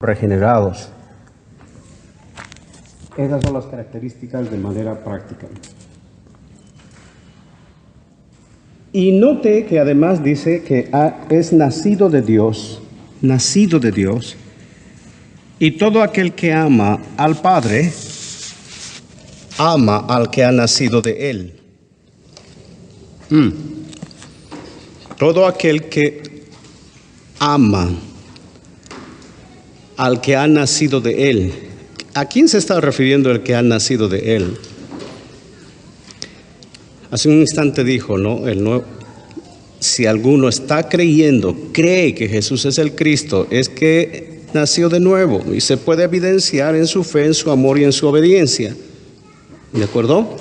regenerados. Esas son las características de manera práctica. Y note que además dice que es nacido de Dios, y todo aquel que ama al Padre, ama al que ha nacido de Él. Todo aquel que ama al que ha nacido de Él. ¿A quién se está refiriendo el que ha nacido de Él? Hace un instante dijo, ¿no? Si alguno está cree que Jesús es el Cristo, es que nació de nuevo y se puede evidenciar en su fe, en su amor y en su obediencia. ¿De acuerdo?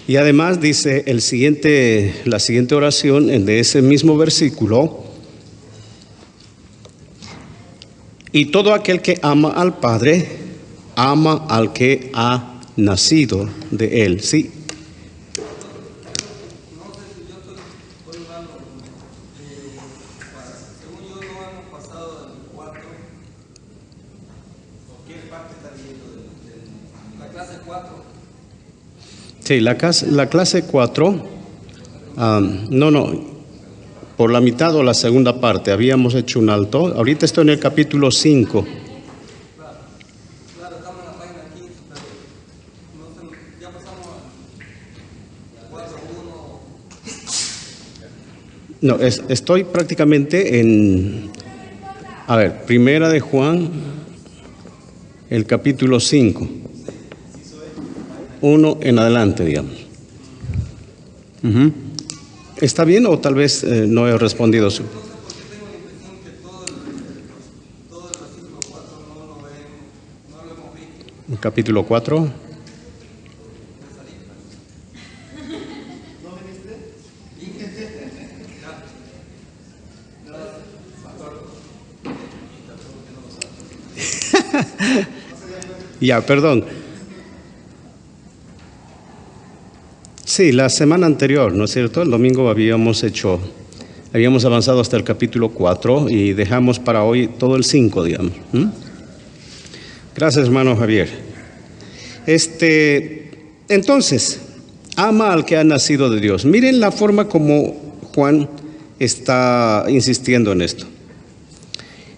Y además dice la siguiente oración de ese mismo versículo: y todo aquel que ama al Padre, ama al que ha nacido de Él. ¿Sí? Sí, la clase 4, por la mitad o la segunda parte, habíamos hecho un alto. Ahorita estoy en el capítulo 5. Claro, estamos en la página 15, pero ya pasamos a 4.1. No, estoy prácticamente en, Primera de Juan, el capítulo 5. 1 en adelante, digamos. ¿Está bien o tal vez no he respondido su? Entonces, porque tengo la impresión que todo el versículo 4 no lo hemos visto. Capítulo 4. ¿No viniste? Ya, perdón. Sí, la semana anterior, ¿no es cierto? El domingo habíamos avanzado hasta el capítulo 4 y dejamos para hoy todo el 5, digamos. Gracias, hermano Javier. Entonces, ama al que ha nacido de Dios. Miren la forma como Juan está insistiendo en esto.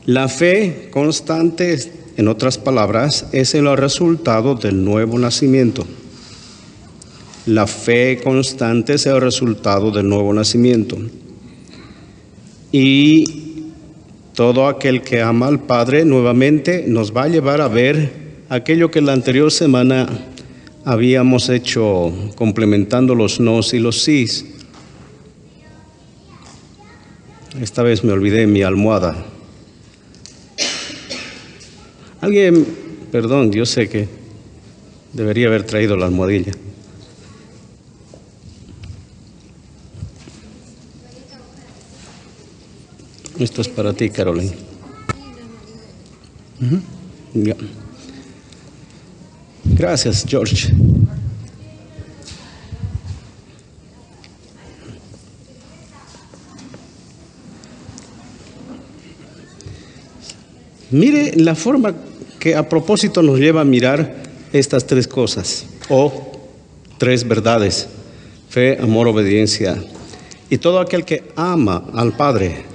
La fe constante, en otras palabras, es el resultado del nuevo nacimiento. La fe constante es el resultado del nuevo nacimiento. Y todo aquel que ama al Padre nuevamente nos va a llevar a ver aquello que la anterior semana habíamos hecho, complementando los nos y los sís. Esta vez me olvidé mi almohada. Perdón, yo sé que debería haber traído la almohadilla. Esto es para ti, Carolina. Ya. Gracias, George. Mire la forma que a propósito nos lleva a mirar estas tres cosas, o tres verdades: fe, amor, obediencia. Y todo aquel que ama al Padre.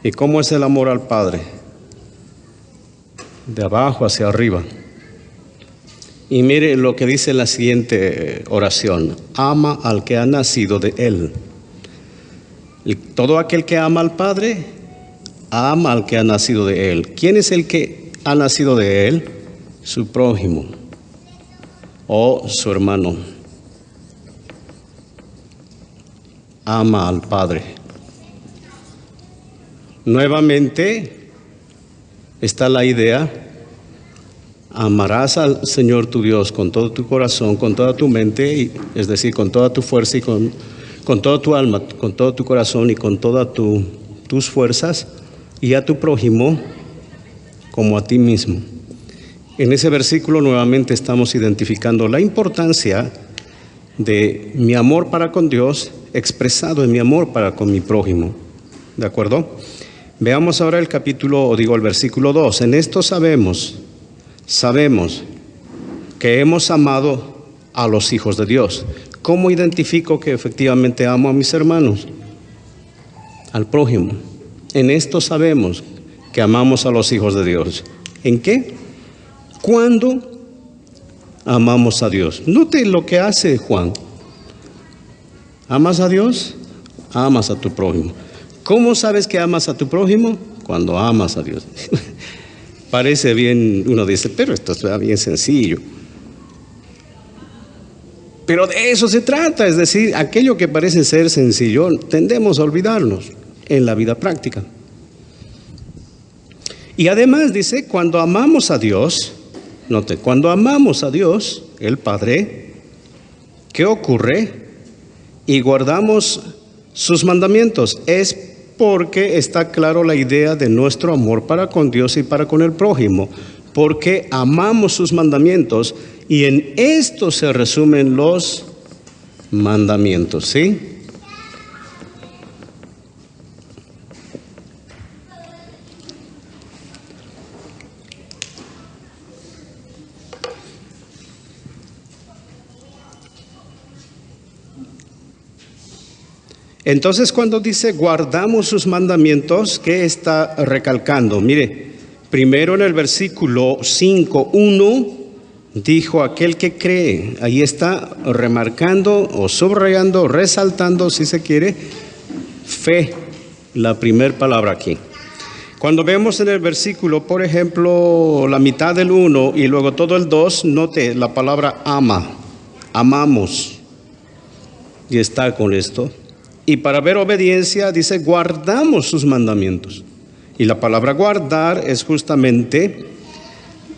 ¿Y cómo es el amor al Padre? De abajo hacia arriba. Y mire lo que dice la siguiente oración: ama al que ha nacido de Él. Y todo aquel que ama al Padre, ama al que ha nacido de Él. ¿Quién es el que ha nacido de Él? Su prójimo o su hermano. Ama al Padre. Nuevamente está la idea: amarás al Señor tu Dios con todo tu corazón, con toda tu mente, es decir, con toda tu fuerza y con toda tu alma, con todo tu corazón y con todas tus fuerzas, y a tu prójimo como a ti mismo. En ese versículo nuevamente estamos identificando la importancia de mi amor para con Dios expresado en mi amor para con mi prójimo. ¿De acuerdo? Veamos ahora el el versículo 2. En esto sabemos que hemos amado a los hijos de Dios. ¿Cómo identifico que efectivamente amo a mis hermanos? Al prójimo. En esto sabemos que amamos a los hijos de Dios. ¿En qué? Cuando amamos a Dios. Note lo que hace Juan. ¿Amas a Dios? Amas a tu prójimo. ¿Cómo sabes que amas a tu prójimo? Cuando amas a Dios. Parece bien, uno dice, pero esto es bien sencillo. Pero de eso se trata, es decir, aquello que parece ser sencillo, tendemos a olvidarnos en la vida práctica. Y además dice, cuando amamos a Dios, note, cuando amamos a Dios, el Padre, ¿qué ocurre? Y guardamos sus mandamientos. Es porque está claro la idea de nuestro amor para con Dios y para con el prójimo, porque amamos sus mandamientos y en esto se resumen los mandamientos, ¿sí? Entonces, cuando dice guardamos sus mandamientos, ¿qué está recalcando? Mire, primero en el versículo 5:1 dijo aquel que cree. Ahí está remarcando o subrayando, resaltando, si se quiere, fe, la primera palabra aquí. Cuando vemos en el versículo, por ejemplo, la mitad del 1 y luego todo el 2, note la palabra ama, amamos. Y está con esto. Y para ver obediencia dice guardamos sus mandamientos. Y la palabra guardar es justamente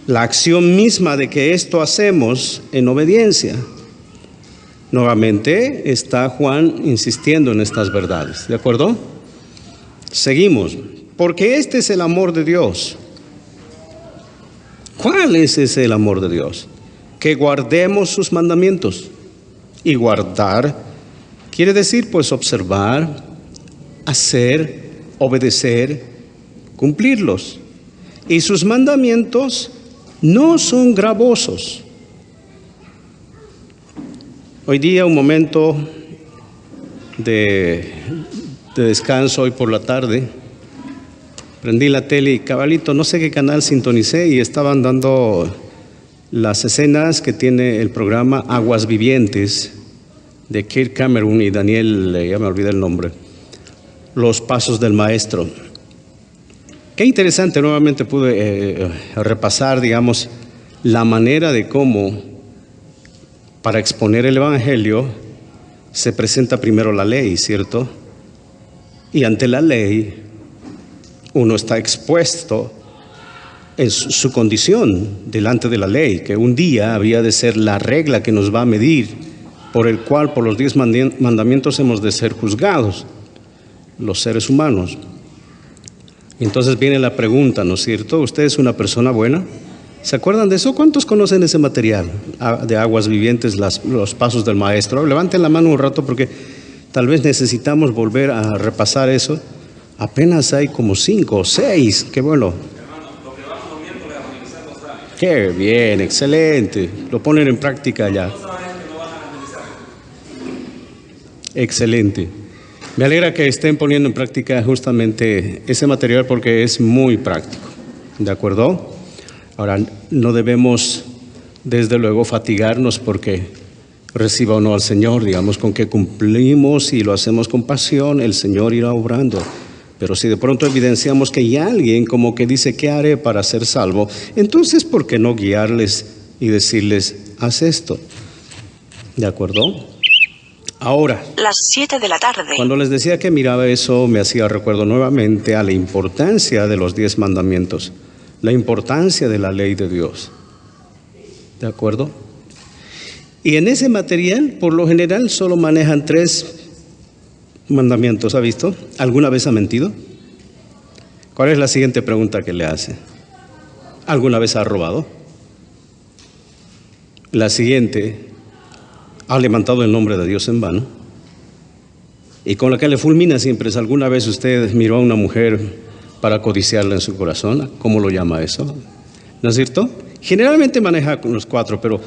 la acción misma de que esto hacemos en obediencia. Nuevamente está Juan insistiendo en estas verdades, ¿de acuerdo? Seguimos. Porque este es el amor de Dios. ¿Cuál es ese el amor de Dios? Que guardemos sus mandamientos. Y guardar quiere decir, pues, observar, hacer, obedecer, cumplirlos. Y sus mandamientos no son gravosos. Hoy día, un momento de descanso, hoy por la tarde, prendí la tele y cabalito, no sé qué canal sintonicé y estaban dando las escenas que tiene el programa Aguas Vivientes, de Kirk Cameron y Daniel, ya me olvidé el nombre, Los Pasos del Maestro. Qué interesante, nuevamente pude repasar, digamos, la manera de cómo, para exponer el Evangelio, se presenta primero la ley, ¿cierto? Y ante la ley, uno está expuesto en su condición delante de la ley, que un día había de ser la regla que nos va a medir, por el cual, por los 10 mandamientos hemos de ser juzgados, los seres humanos. Y entonces viene la pregunta, ¿no es cierto? ¿Usted es una persona buena? ¿Se acuerdan de eso? ¿Cuántos conocen ese material de Aguas Vivientes, los Pasos del Maestro? Levanten la mano un rato porque tal vez necesitamos volver a repasar eso. Apenas hay como 5 o 6, qué bueno. Qué bien, excelente. Lo ponen en práctica ya. Excelente. Me alegra que estén poniendo en práctica justamente ese material porque es muy práctico. ¿De acuerdo? Ahora, no debemos, desde luego, fatigarnos porque reciba o no al Señor. Digamos, con que cumplimos y lo hacemos con pasión, el Señor irá obrando. Pero si de pronto evidenciamos que hay alguien como que dice, ¿qué haré para ser salvo? Entonces, ¿por qué no guiarles y decirles, haz esto? ¿De acuerdo? Ahora, las 7 de la tarde. Cuando les decía que miraba eso, me hacía recuerdo nuevamente a la importancia de los 10 mandamientos, la importancia de la ley de Dios. ¿De acuerdo? Y en ese material, por lo general, solo manejan 3 mandamientos. ¿Ha visto? ¿Alguna vez ha mentido? ¿Cuál es la siguiente pregunta que le hace? ¿Alguna vez ha robado? La siguiente, ¿ha levantado el nombre de Dios en vano? Y con la que le fulmina siempre es, ¿alguna vez usted miró a una mujer para codiciarla en su corazón. ¿Cómo lo llama eso? ¿No es cierto? Generalmente maneja con los 4, pero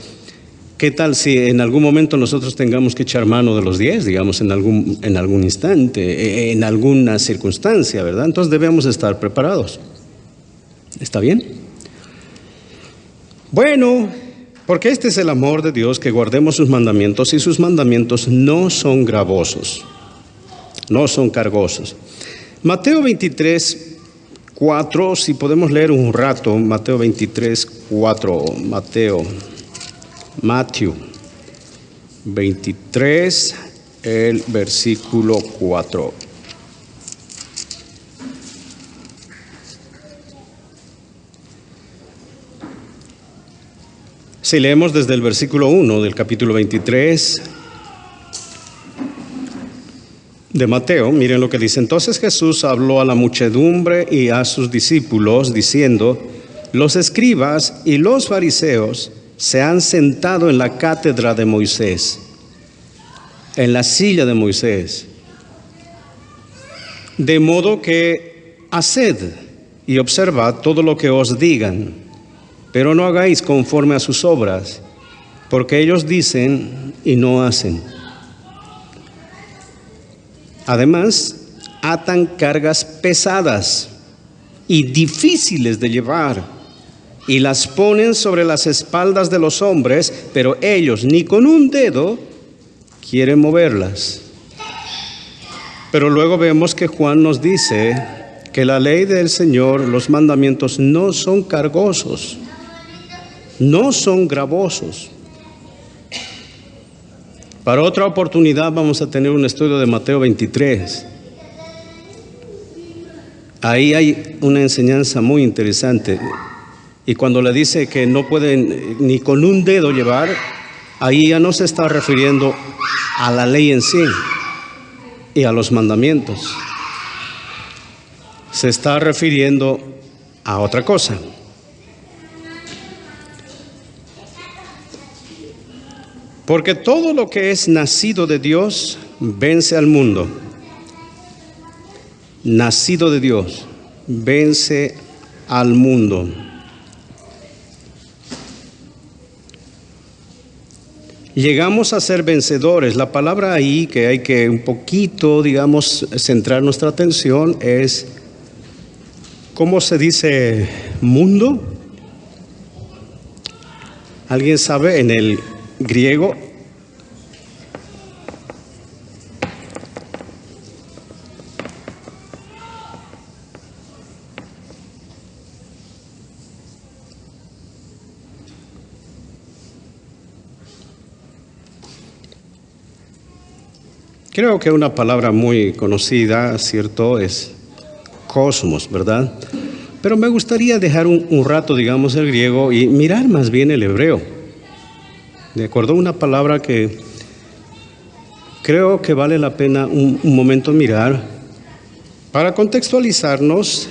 ¿qué tal si en algún momento nosotros tengamos que echar mano de los 10, digamos, en algún instante, en alguna circunstancia, ¿verdad? Entonces debemos estar preparados. ¿Está bien? Bueno, porque este es el amor de Dios, que guardemos sus mandamientos, y sus mandamientos no son gravosos, no son cargosos. Mateo 23, 4, si podemos leer un rato, Mateo 23, 4, Mateo 23, el versículo 4. Si leemos desde el versículo 1 del capítulo 23 de Mateo, miren lo que dice. Entonces Jesús habló a la muchedumbre y a sus discípulos, diciendo: los escribas y los fariseos se han sentado en la cátedra de Moisés, en la silla de Moisés. De modo que haced y observad todo lo que os digan, pero no hagáis conforme a sus obras, porque ellos dicen y no hacen. Además, atan cargas pesadas y difíciles de llevar, y las ponen sobre las espaldas de los hombres, pero ellos ni con un dedo quieren moverlas. Pero luego vemos que Juan nos dice que la ley del Señor, los mandamientos, no son cargosos, no son gravosos. Para otra oportunidad vamos a tener un estudio de Mateo 23. Ahí hay una enseñanza muy interesante. Y cuando le dice que no pueden ni con un dedo llevar, ahí ya no se está refiriendo a la ley en sí y a los mandamientos. Se está refiriendo a otra cosa. Porque todo lo que es nacido de Dios vence al mundo. Nacido de Dios vence al mundo. Llegamos a ser vencedores. La palabra ahí que hay que un poquito, digamos, centrar nuestra atención es, ¿cómo se dice mundo? ¿Alguien sabe en el griego? Creo que una palabra muy conocida, ¿cierto?, es cosmos, ¿verdad? Pero me gustaría dejar un rato, digamos, el griego y mirar más bien el hebreo. ¿De acuerdo? Una palabra que creo que vale la pena un momento mirar para contextualizarnos.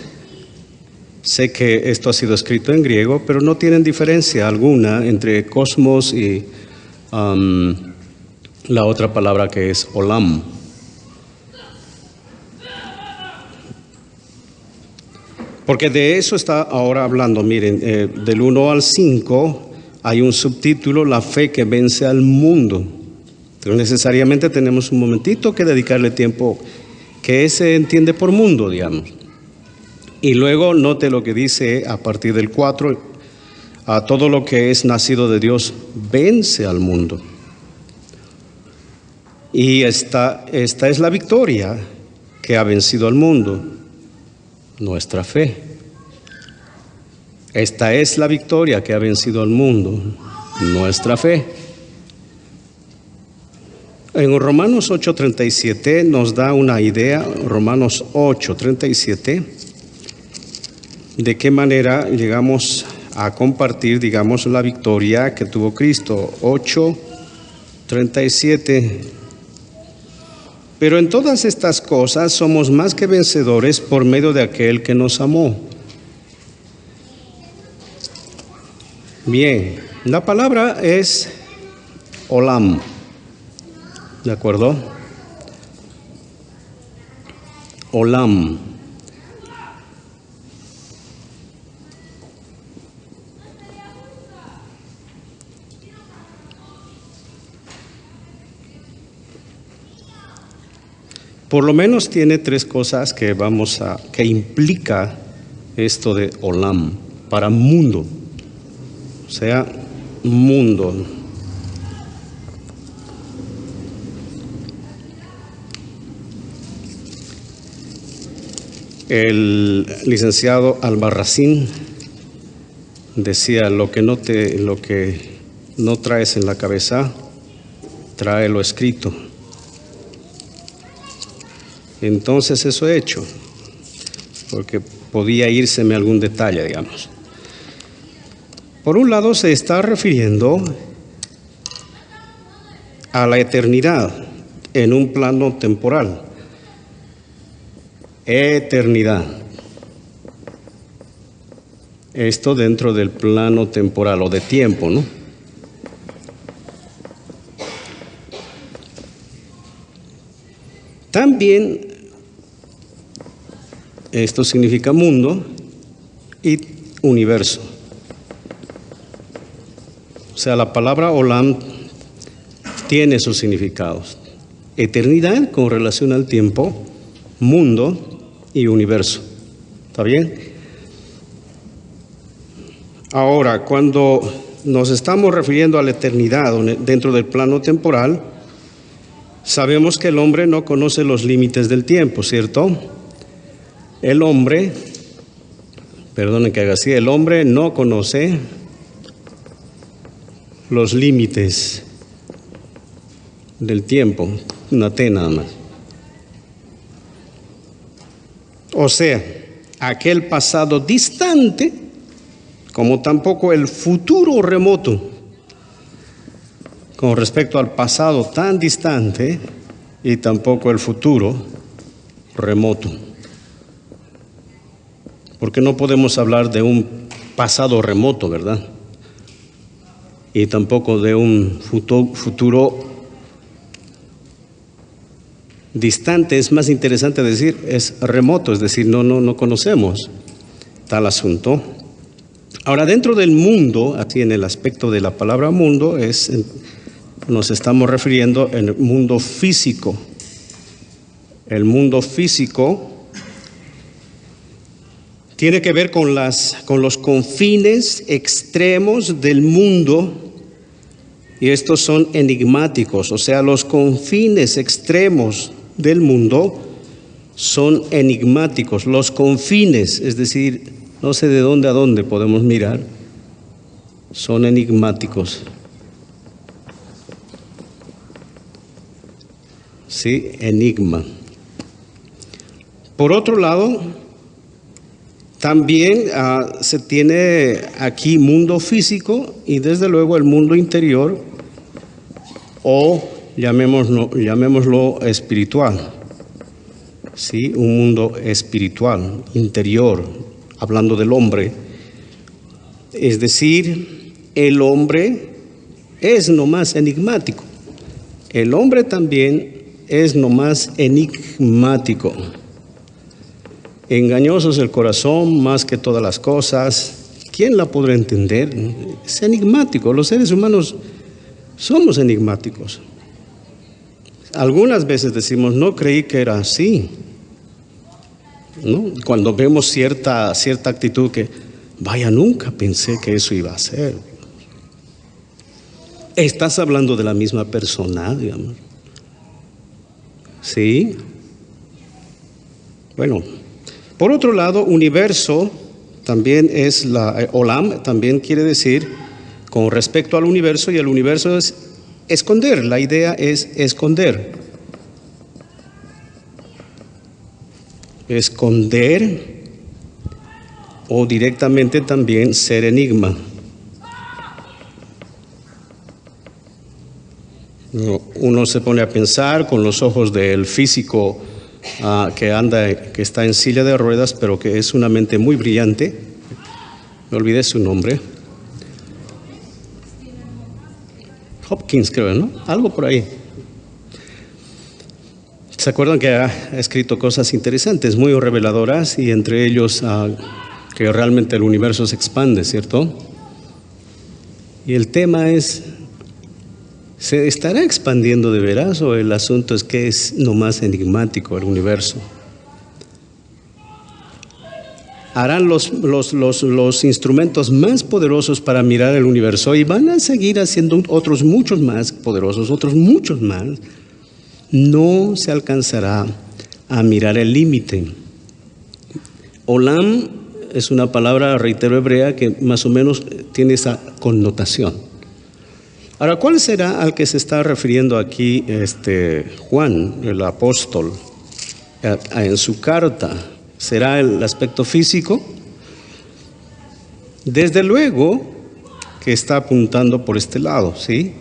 Sé que esto ha sido escrito en griego, pero no tienen diferencia alguna entre cosmos y la otra palabra que es olam. Porque de eso está ahora hablando. Miren, del 1 al 5 hay un subtítulo: la fe que vence al mundo. Pero necesariamente tenemos un momentito que dedicarle tiempo, que se entiende por mundo, digamos. Y luego note lo que dice a partir del 4: a todo lo que es nacido de Dios vence al mundo. Y esta es la victoria que ha vencido al mundo, nuestra fe. Esta es la victoria que ha vencido al mundo, nuestra fe. En Romanos 8:37 nos da una idea, Romanos 8:37, de qué manera llegamos a compartir, digamos, la victoria que tuvo Cristo. 8:37. Pero en todas estas cosas somos más que vencedores por medio de aquel que nos amó. Bien, la palabra es olam, ¿de acuerdo? Olam. Por lo menos tiene tres cosas que que implica esto de olam, para mundo, o sea, mundo. El licenciado Albarracín decía, lo que no traes en la cabeza, tráelo escrito. Entonces eso he hecho, porque podía írseme algún detalle, digamos. Por un lado se está refiriendo a la eternidad en un plano temporal. Eternidad. Esto dentro del plano temporal o de tiempo, ¿no? También esto significa mundo y universo. O sea, la palabra olam tiene sus significados. Eternidad con relación al tiempo, mundo y universo. ¿Está bien? Ahora, cuando nos estamos refiriendo a la eternidad dentro del plano temporal, sabemos que el hombre no conoce los límites del tiempo, ¿cierto? El hombre, perdonen que haga así, el hombre no conoce los límites del tiempo, una T nada más. O sea, aquel pasado distante, como tampoco el futuro remoto, con respecto al pasado tan distante y tampoco el futuro remoto. Porque no podemos hablar de un pasado remoto, ¿verdad? Y tampoco de un futuro distante. Es más interesante decir, es remoto, es decir, no conocemos tal asunto. Ahora, dentro del mundo, aquí en el aspecto de la palabra mundo, nos estamos refiriendo en el mundo físico. El mundo físico tiene que ver con los confines extremos del mundo, y estos son enigmáticos, o sea, los confines extremos del mundo son enigmáticos. Los confines, es decir, no sé de dónde a dónde podemos mirar, son enigmáticos. Sí, enigma. Por otro lado, también se tiene aquí mundo físico y desde luego el mundo interior, o llamémoslo espiritual. Sí, un mundo espiritual, interior, hablando del hombre. Es decir, el hombre es nomás enigmático. El hombre también es nomás enigmático. Engañoso es el corazón más que todas las cosas. ¿Quién la podrá entender? Es enigmático. Los seres humanos somos enigmáticos. Algunas veces decimos, no creí que era así, ¿no? Cuando vemos cierta actitud que, vaya, nunca pensé que eso iba a ser. Estás hablando de la misma persona, digamos. ¿Sí? Bueno, por otro lado, universo también es olam, también quiere decir con respecto al universo, y el universo es esconder. La idea es esconder. Esconder o directamente también ser enigma. Uno se pone a pensar con los ojos del físico que está en silla de ruedas, pero que es una mente muy brillante. Me olvidé su nombre. Hopkins, creo, ¿no? Algo por ahí. ¿Se acuerdan que ha escrito cosas interesantes, muy reveladoras, y entre ellos que realmente el universo se expande, ¿cierto? Y el tema es, ¿Se estará expandiendo de veras o el asunto es que es nomás enigmático el universo? Harán los instrumentos más poderosos para mirar el universo y van a seguir haciendo otros muchos más poderosos, otros muchos más. No se alcanzará a mirar el límite. Olam es una palabra, reitero, hebrea que más o menos tiene esa connotación. Ahora, ¿cuál será al que se está refiriendo aquí Juan, el apóstol, en su carta? ¿Será el aspecto físico? Desde luego que está apuntando por este lado, ¿sí?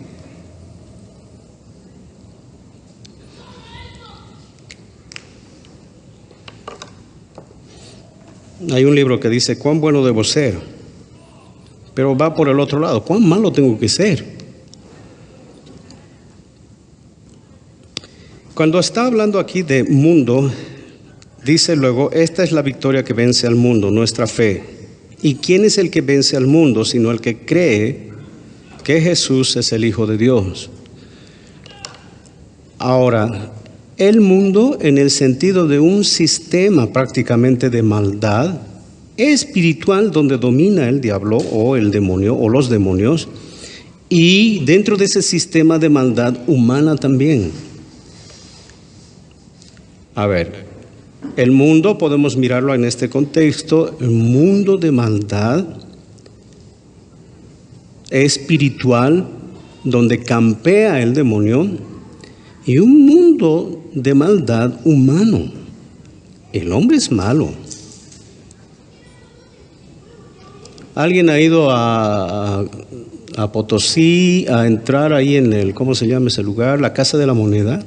Hay un libro que dice, cuán bueno debo ser, pero va por el otro lado, cuán malo tengo que ser. Cuando está hablando aquí de mundo, dice luego, esta es la victoria que vence al mundo, nuestra fe. ¿Y quién es el que vence al mundo, sino el que cree que Jesús es el Hijo de Dios? Ahora, el mundo en el sentido de un sistema prácticamente de maldad espiritual donde domina el diablo o el demonio o los demonios, y dentro de ese sistema de maldad humana también. A ver, el mundo, podemos mirarlo en este contexto, el mundo de maldad espiritual donde campea el demonio, y un mundo de maldad humano. El hombre es malo. ¿Alguien ha ido a Potosí a entrar ahí en el, ¿cómo se llama ese lugar? La Casa de la Moneda.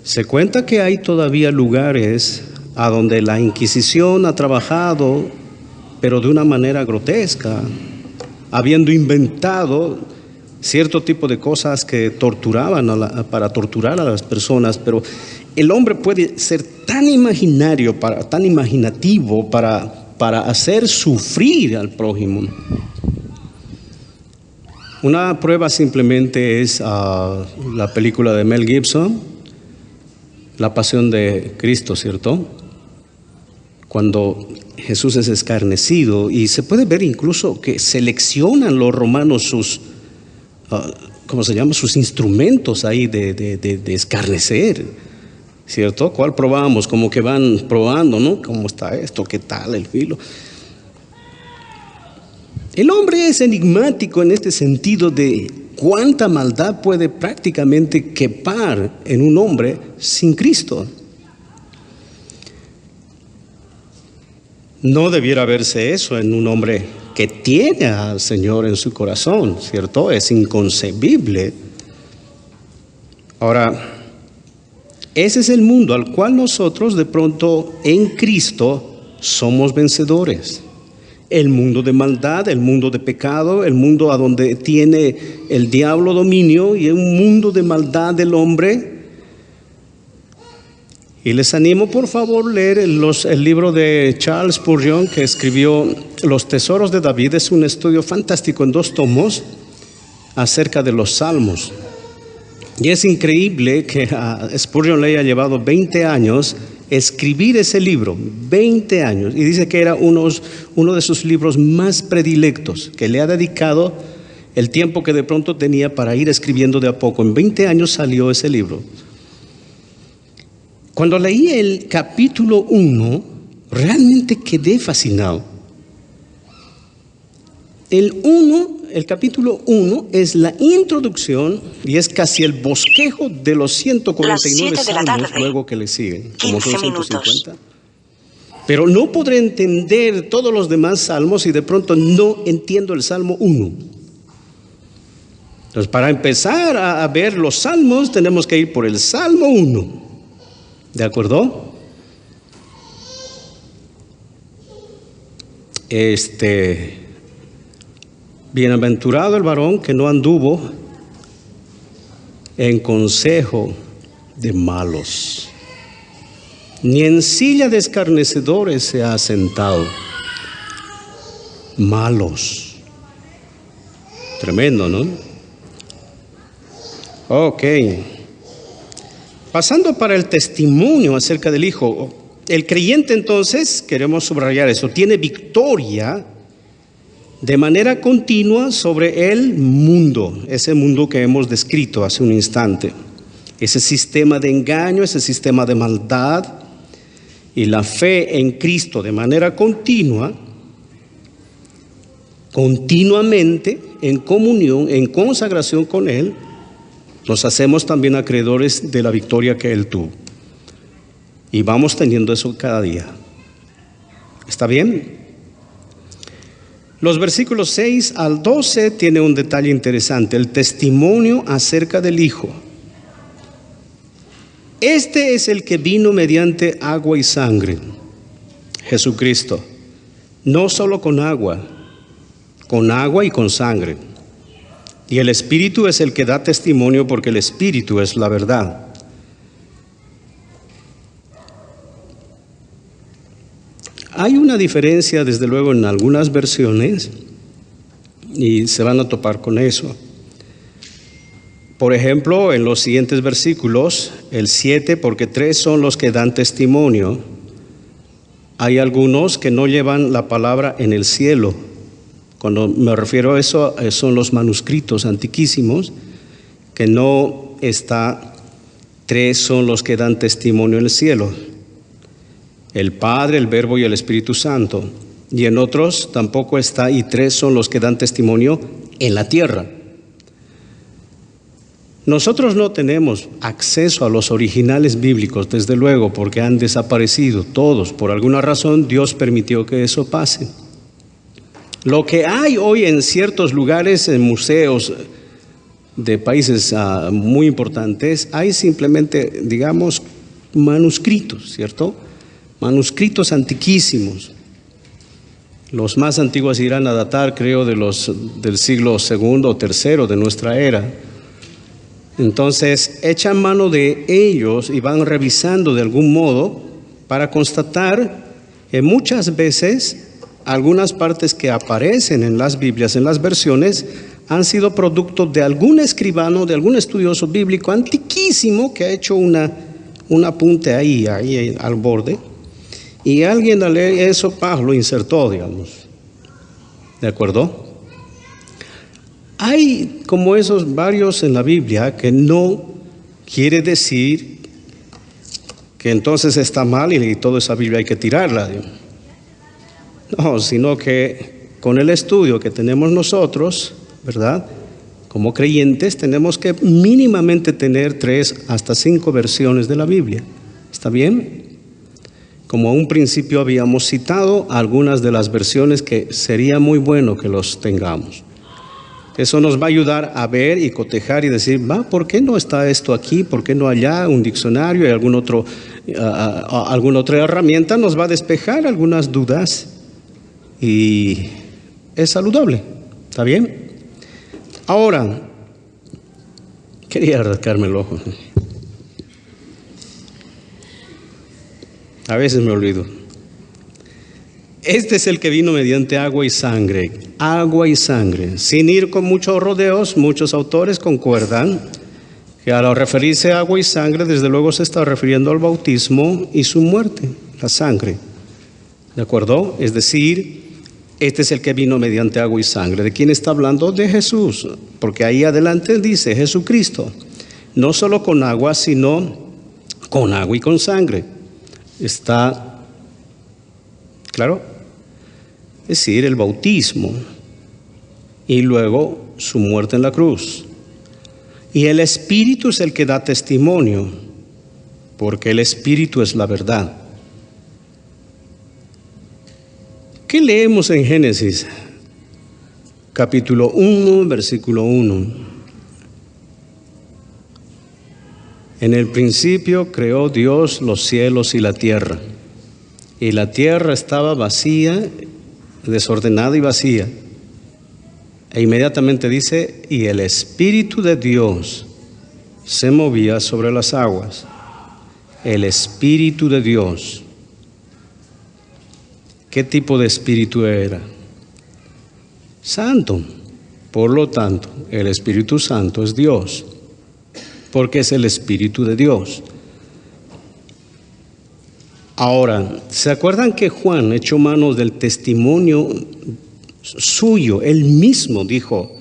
Se cuenta que hay todavía lugares a donde la Inquisición ha trabajado, pero de una manera grotesca, habiendo inventado cierto tipo de cosas que torturaban para torturar a las personas, pero el hombre puede ser tan imaginario, tan imaginativo para hacer sufrir al prójimo. Una prueba simplemente es la película de Mel Gibson, La Pasión de Cristo, ¿cierto? Cuando Jesús es escarnecido, y se puede ver incluso que seleccionan los romanos sus ¿cómo se llama? Sus instrumentos ahí de escarnecer, ¿cierto? ¿Cuál probamos? Como que van probando, ¿no? ¿Cómo está esto? ¿Qué tal el filo? El hombre es enigmático en este sentido de cuánta maldad puede prácticamente quepar en un hombre sin Cristo. No debiera verse eso en un hombre que tiene al Señor en su corazón, ¿cierto? Es inconcebible. Ahora, ese es el mundo al cual nosotros de pronto en Cristo somos vencedores. El mundo de maldad, el mundo de pecado, el mundo a donde tiene el diablo dominio, y un mundo de maldad del hombre. Y les animo, por favor, leer el libro de Charles Spurgeon, que escribió Los Tesoros de David. Es un estudio fantástico en 2 tomos acerca de los salmos. Y es increíble que a Spurgeon le haya llevado 20 años escribir ese libro, 20 años. Y dice que era uno de sus libros más predilectos, que le ha dedicado el tiempo que de pronto tenía para ir escribiendo de a poco. En 20 años salió ese libro. Cuando leí el capítulo 1, realmente quedé fascinado. El capítulo 1 es la introducción y es casi el bosquejo de los 149 salmos luego que le siguen, como son 150. Pero no podré entender todos los demás salmos y de pronto no entiendo el Salmo 1. Entonces, para empezar a ver los salmos, tenemos que ir por el Salmo 1. ¿De acuerdo? Bienaventurado el varón que no anduvo en consejo de malos, ni en silla de escarnecedores se ha sentado. Malos. Tremendo, ¿no? Ok. Pasando para el testimonio acerca del Hijo. El creyente entonces, queremos subrayar eso, tiene victoria de manera continua sobre el mundo, ese mundo que hemos descrito hace un instante. Ese sistema de engaño, ese sistema de maldad, y la fe en Cristo de manera continua, continuamente, en comunión, en consagración con Él, nos hacemos también acreedores de la victoria que Él tuvo. Y vamos teniendo eso cada día. ¿Está bien? Los versículos 6 al 12 tiene un detalle interesante, el testimonio acerca del Hijo. Este es el que vino mediante agua y sangre, Jesucristo, no solo con agua y con sangre. Y el Espíritu es el que da testimonio, porque el Espíritu es la verdad. Hay una diferencia, desde luego, en algunas versiones, y se van a topar con eso. Por ejemplo, en los siguientes versículos, el 7, porque 3 son los que dan testimonio. Hay algunos que no llevan la palabra en el cielo. Cuando me refiero a eso, son los manuscritos antiquísimos, que no está, 3 son los que dan testimonio en el cielo: el Padre, el Verbo y el Espíritu Santo. Y en otros tampoco está, y 3 son los que dan testimonio en la tierra. Nosotros no tenemos acceso a los originales bíblicos, desde luego, porque han desaparecido todos. Por alguna razón Dios permitió que eso pase. Lo que hay hoy en ciertos lugares, en museos de países muy importantes, hay simplemente, digamos, manuscritos, ¿cierto? Manuscritos antiquísimos. Los más antiguos irán a datar, creo, del siglo II o III de nuestra era. Entonces, echan mano de ellos y van revisando de algún modo para constatar que muchas veces algunas partes que aparecen en las Biblias, en las versiones, han sido producto de algún escribano, de algún estudioso bíblico antiquísimo que ha hecho un apunte ahí al borde, y alguien al leer eso, lo insertó, digamos. ¿De acuerdo? Hay como esos varios en la Biblia, que no quiere decir que entonces está mal y toda esa Biblia hay que tirarla. No, sino que con el estudio que tenemos nosotros, ¿verdad?, como creyentes, tenemos que mínimamente tener 3 hasta 5 versiones de la Biblia. ¿Está bien? Como a un principio habíamos citado algunas de las versiones que sería muy bueno que los tengamos. Eso nos va a ayudar a ver y cotejar y decir, ¿por qué no está esto aquí? ¿Por qué no allá? Un diccionario y alguna otra herramienta nos va a despejar algunas dudas. Y es saludable, ¿está bien? Ahora, quería rascarme el ojo. A veces me olvido. Este es el que vino mediante agua y sangre, sin ir con muchos rodeos. Muchos autores concuerdan que al referirse a agua y sangre, desde luego se está refiriendo al bautismo y su muerte, la sangre. ¿De acuerdo? Es decir, este es el que vino mediante agua y sangre. ¿De quién está hablando? De Jesús, porque ahí adelante dice Jesucristo, no solo con agua, sino con agua y con sangre. ¿Está claro? Es decir, el bautismo y luego su muerte en la cruz. Y el Espíritu es el que da testimonio, porque el Espíritu es la verdad. ¿Qué leemos en Génesis? Capítulo 1, versículo 1. En el principio creó Dios los cielos y la tierra. Y la tierra estaba vacía, desordenada y vacía. E inmediatamente dice, y el Espíritu de Dios se movía sobre las aguas. El Espíritu de Dios. ¿Qué tipo de espíritu era? Santo. Por lo tanto, el Espíritu Santo es Dios. porque es el Espíritu de Dios. Ahora, ¿se acuerdan que Juan echó mano del testimonio suyo? Él mismo dijo: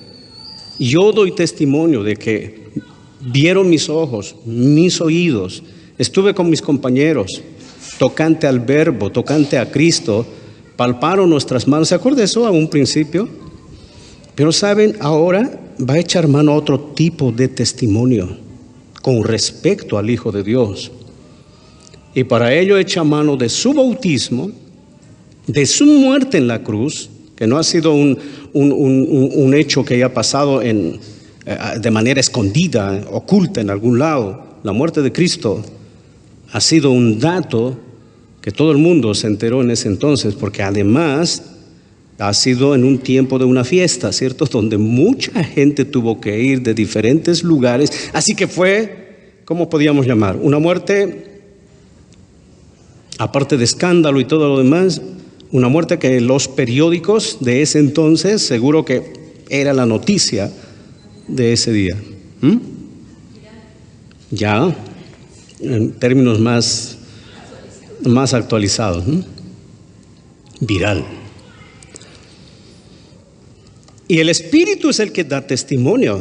yo doy testimonio de que vieron mis ojos, mis oídos, estuve con mis compañeros, tocante al Verbo, tocante a Cristo, palparon nuestras manos. ¿Se acuerdan de eso a un principio? Pero saben, ahora va a echar mano a otro tipo de testimonio con respecto al Hijo de Dios. Y para ello echa mano de su bautismo, de su muerte en la cruz, que no ha sido un hecho que haya pasado de manera escondida, oculta en algún lado. La muerte de Cristo ha sido un dato que todo el mundo se enteró en ese entonces, porque además ha sido en un tiempo de una fiesta, ¿cierto? Donde mucha gente tuvo que ir de diferentes lugares. Así que fue, ¿cómo podíamos llamar? Una muerte, aparte de escándalo y todo lo demás, una muerte que los periódicos de ese entonces seguro que era la noticia de ese día. Ya, en términos más actualizados, viral. Y el Espíritu es el que da testimonio.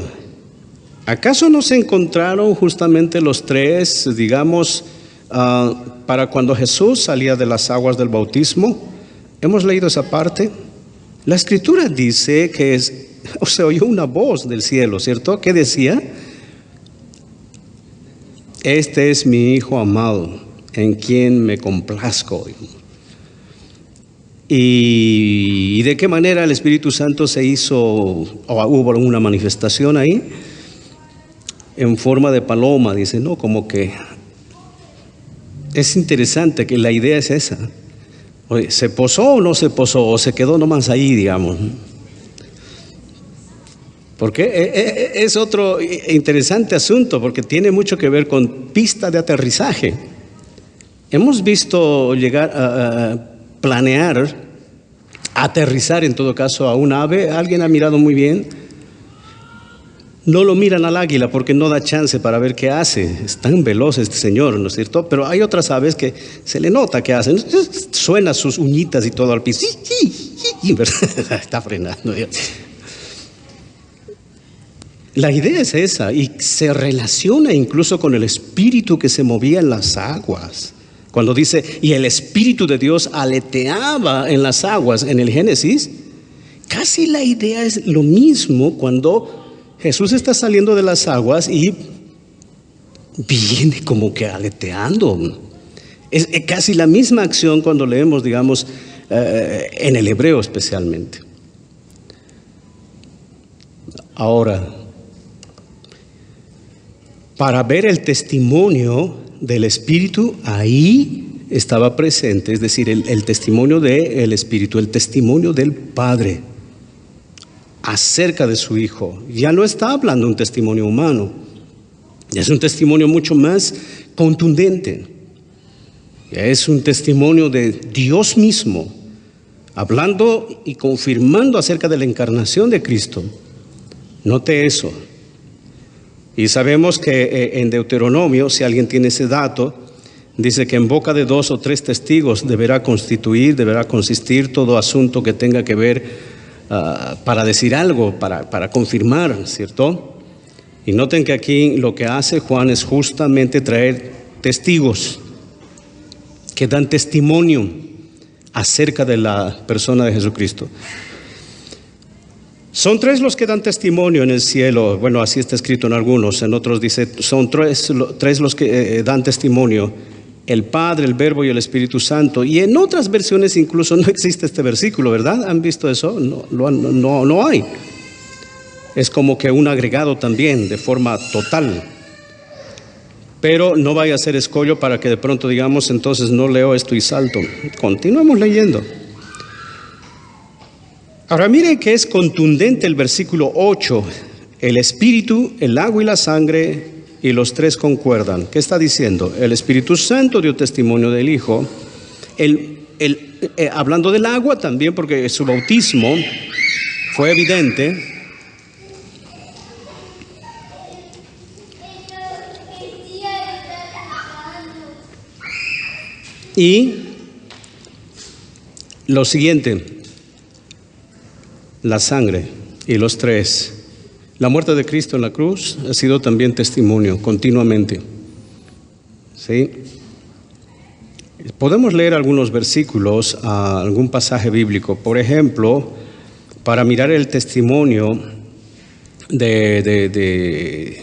¿Acaso no se encontraron justamente los tres, digamos, para cuando Jesús salía de las aguas del bautismo? Hemos leído esa parte. La Escritura dice que se oyó una voz del cielo, ¿cierto? ¿Qué decía? Este es mi Hijo amado, en quien me complazco. ¿Y de qué manera el Espíritu Santo se hizo, o hubo una manifestación ahí? En forma de paloma, dice, ¿no? Como que es interesante que la idea es esa. Oye, ¿se posó o no se posó? ¿O se quedó nomás ahí, digamos? Porque es otro interesante asunto, porque tiene mucho que ver con pista de aterrizaje. Hemos visto llegar a planear, aterrizar en todo caso a un ave. Alguien ha mirado muy bien. No lo miran al águila porque no da chance para ver qué hace. Es tan veloz este señor, ¿no es cierto? Pero hay otras aves que se le nota que hacen. Suena sus uñitas y todo al piso. Está frenando. La idea es esa, y se relaciona incluso con el espíritu que se movía en las aguas. Cuando dice, y el Espíritu de Dios aleteaba en las aguas en el Génesis, casi la idea es lo mismo cuando Jesús está saliendo de las aguas y viene como que aleteando. Es casi la misma acción cuando leemos, digamos, en el hebreo especialmente. Ahora, para ver el testimonio del Espíritu, ahí estaba presente, es decir, el testimonio del Espíritu, el testimonio del Padre acerca de su Hijo. Ya no está hablando un testimonio humano, ya es un testimonio mucho más contundente. Ya es un testimonio de Dios mismo, hablando y confirmando acerca de la encarnación de Cristo. Note eso. Y sabemos que en Deuteronomio, si alguien tiene ese dato, dice que en boca de 2 o 3 testigos deberá consistir todo asunto que tenga que ver para decir algo, para confirmar, ¿cierto? Y noten que aquí lo que hace Juan es justamente traer testigos que dan testimonio acerca de la persona de Jesucristo. Son 3 los que dan testimonio en el cielo. Bueno, así está escrito en algunos. En otros dice, son 3 los que dan testimonio: el Padre, el Verbo y el Espíritu Santo. Y en otras versiones incluso no existe este versículo, ¿verdad? ¿Han visto eso? No hay. Es como que un agregado también, de forma total. Pero no vaya a ser escollo para que de pronto digamos, entonces no leo esto y salto. Continuemos leyendo. Ahora miren que es contundente el versículo 8. El Espíritu, el agua y la sangre, y los 3 concuerdan. ¿Qué está diciendo? El Espíritu Santo dio testimonio del Hijo. Hablando del agua también, porque su bautismo fue evidente. Y lo siguiente, la sangre y los tres. La muerte de Cristo en la cruz ha sido también testimonio continuamente. ¿Sí? Podemos leer algunos versículos, algún pasaje bíblico. Por ejemplo, para mirar el testimonio de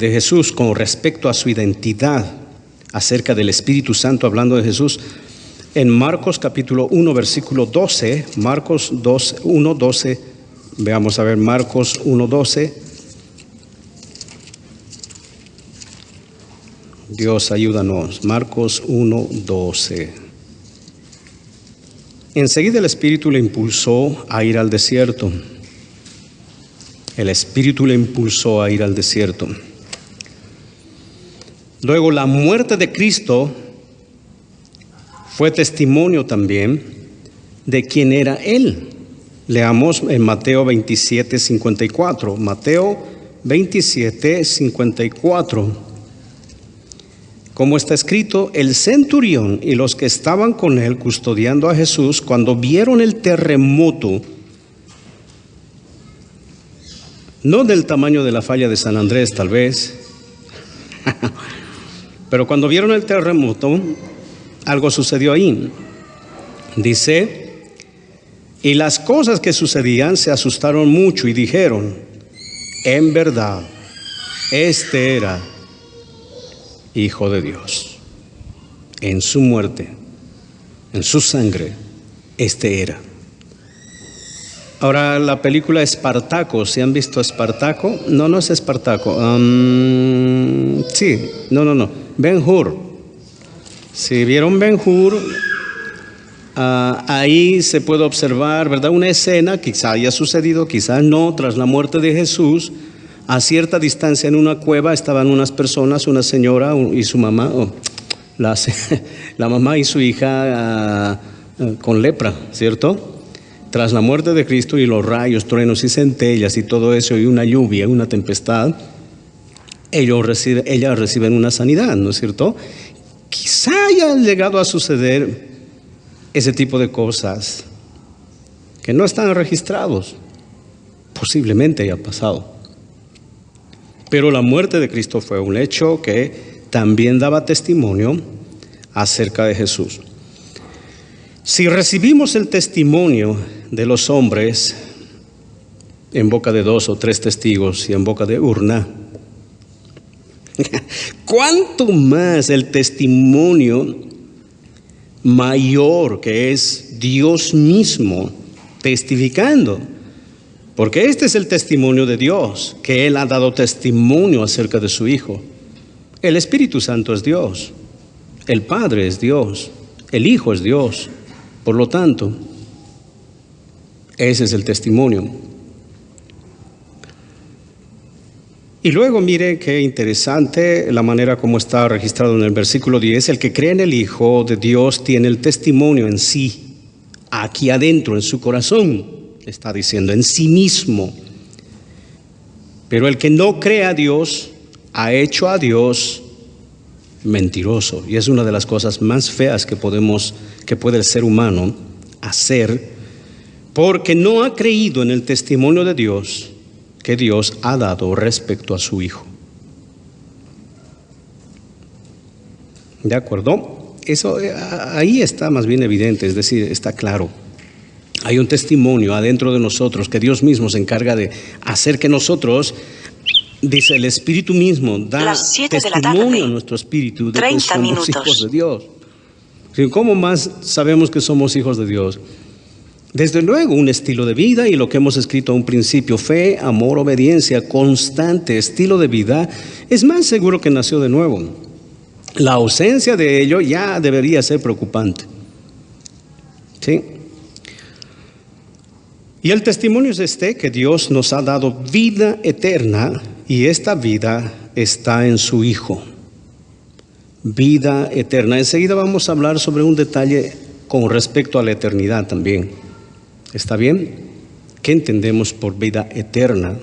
Jesús con respecto a su identidad, acerca del Espíritu Santo, hablando de Jesús, en Marcos capítulo 1, versículo 12, Marcos 1, 12, veamos a ver Marcos 1, 12. Dios, ayúdanos. Marcos 1, 12. Enseguida el Espíritu le impulsó a ir al desierto. El Espíritu le impulsó a ir al desierto. Luego, la muerte de Cristo fue testimonio también de quién era Él. Leamos en Mateo 27, 54. Mateo 27, 54. Como está escrito, el centurión y los que estaban con él custodiando a Jesús, cuando vieron el terremoto, no del tamaño de la falla de San Andrés tal vez, pero cuando vieron el terremoto, algo sucedió ahí. Dice, y las cosas que sucedían se asustaron mucho y dijeron, en verdad, este era Hijo de Dios. En su muerte, en su sangre, este era. Ahora, la película Espartaco, ¿se han visto Espartaco? No, no es Espartaco. Sí, no. Ben-Hur. Si vieron Ben-Hur, ahí se puede observar, ¿verdad? Una escena, quizá haya sucedido, quizá no, tras la muerte de Jesús. A cierta distancia en una cueva estaban unas personas, una señora y su mamá, la mamá y su hija con lepra, ¿cierto? Tras la muerte de Cristo y los rayos, truenos y centellas y todo eso, y una lluvia, una tempestad, ellas reciben una sanidad, ¿no es cierto? Quizá haya llegado a suceder ese tipo de cosas que no están registrados. Posiblemente haya pasado. Pero la muerte de Cristo fue un hecho que también daba testimonio acerca de Jesús. Si recibimos el testimonio de los hombres en boca de 2 o 3 testigos y en boca de urna, ¿cuánto más el testimonio mayor que es Dios mismo testificando? Porque este es el testimonio de Dios, que Él ha dado testimonio acerca de su Hijo. El Espíritu Santo es Dios, el Padre es Dios, el Hijo es Dios. Por lo tanto, ese es el testimonio. Y luego mire qué interesante la manera como está registrado en el versículo 10. El que cree en el Hijo de Dios tiene el testimonio en sí, aquí adentro, en su corazón. Está diciendo en sí mismo. Pero el que no cree a Dios ha hecho a Dios mentiroso, y es una de las cosas más feas que puede el ser humano hacer, porque no ha creído en el testimonio de Dios que Dios ha dado respecto a su Hijo. ¿De acuerdo? Eso ahí está más bien evidente, es decir, está claro. Hay un testimonio adentro de nosotros que Dios mismo se encarga de hacer que nosotros, dice el Espíritu mismo, da testimonio a nuestro espíritu de que somos hijos de Dios. ¿Cómo más sabemos que somos hijos de Dios? Desde luego, un estilo de vida y lo que hemos escrito a un principio: fe, amor, obediencia, constante estilo de vida, es más seguro que nació de nuevo. La ausencia de ello ya debería ser preocupante. ¿Sí? Y el testimonio es que Dios nos ha dado vida eterna, y esta vida está en su Hijo. Vida eterna. Enseguida vamos a hablar sobre un detalle con respecto a la eternidad también. ¿Está bien? ¿Qué entendemos por vida eterna?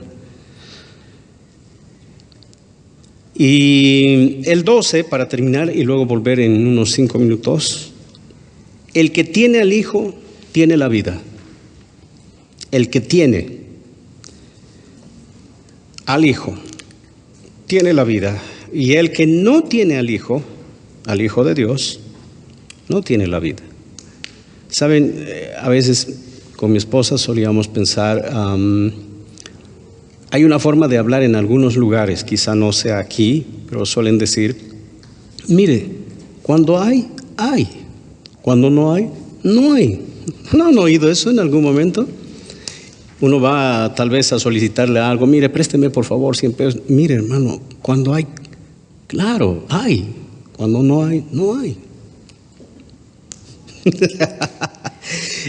Y el 12, para terminar y luego volver en unos 5 minutos. El que tiene al Hijo tiene la vida. El que tiene al Hijo tiene la vida. Y el que no tiene al Hijo de Dios, no tiene la vida. Saben, a veces con mi esposa solíamos pensar, hay una forma de hablar en algunos lugares, quizá no sea aquí, pero suelen decir, mire, cuando hay, hay. Cuando no hay, no hay. ¿No han oído eso en algún momento? Uno va tal vez a solicitarle algo, mire, présteme por favor 100 pesos. Mire, hermano, cuando hay, claro, hay. Cuando no hay, no hay.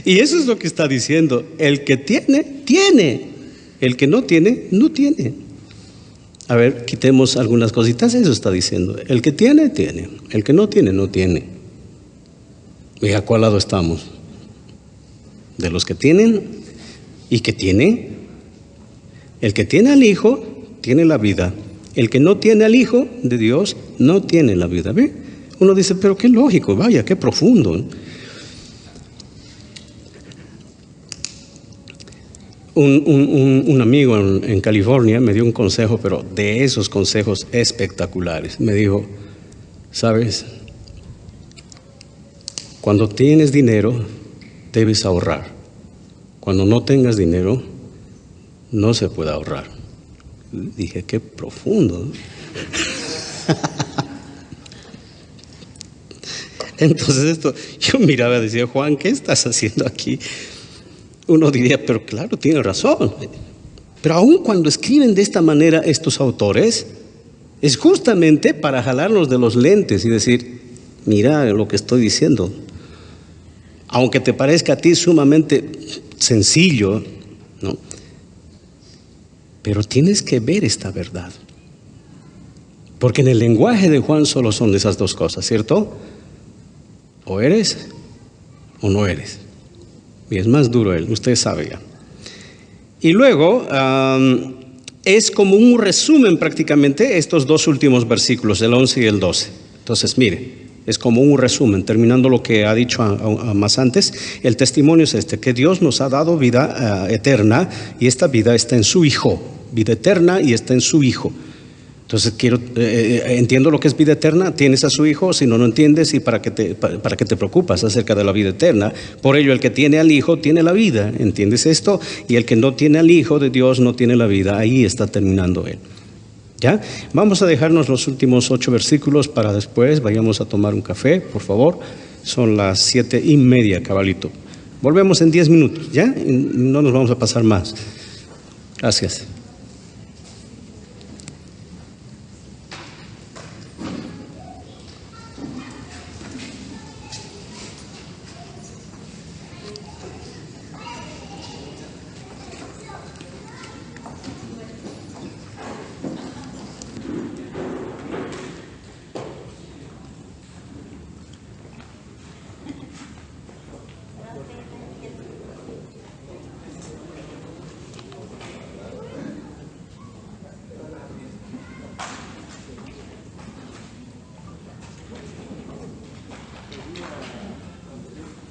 Y eso es lo que está diciendo. El que tiene, tiene. El que no tiene, no tiene. A ver, quitemos algunas cositas. Eso está diciendo. El que tiene, tiene. El que no tiene, no tiene. ¿Y a cuál lado estamos? ¿De los que tienen y que tienen? El que tiene al Hijo, tiene la vida. El que no tiene al Hijo de Dios, no tiene la vida. ¿Ve? Uno dice, pero qué lógico, vaya, qué profundo. Un amigo en California me dio un consejo, pero de esos consejos espectaculares. Me dijo, ¿sabes? Cuando tienes dinero, debes ahorrar. Cuando no tengas dinero, no se puede ahorrar. Dije, qué profundo. Entonces esto, yo miraba y decía, Juan, ¿qué estás haciendo aquí? Uno diría, pero claro, tiene razón. Pero aun cuando escriben de esta manera estos autores, es justamente para jalarnos de los lentes y decir, mira lo que estoy diciendo. Aunque te parezca a ti sumamente sencillo, ¿no? Pero tienes que ver esta verdad. Porque en el lenguaje de Juan solo son esas dos cosas, ¿cierto? O eres o no eres. Y es más duro él, usted sabe ya. Y luego es como un resumen prácticamente estos dos últimos versículos, el 11 y el 12. Entonces mire, es como un resumen, terminando lo que ha dicho más antes. El testimonio es este, que Dios nos ha dado vida eterna y esta vida está en su Hijo. Vida eterna y está en su Hijo. Entonces entiendo lo que es vida eterna, tienes a su Hijo, si no, no entiendes, y para qué te preocupas acerca de la vida eterna. Por ello, el que tiene al Hijo tiene la vida, ¿entiendes esto? Y el que no tiene al Hijo de Dios no tiene la vida. Ahí está terminando él. ¿Ya? Vamos a dejarnos los últimos 8 versículos para después, vayamos a tomar un café, por favor. Son las 7:30, cabalito. Volvemos en 10 minutos, ¿ya? No nos vamos a pasar más. Gracias.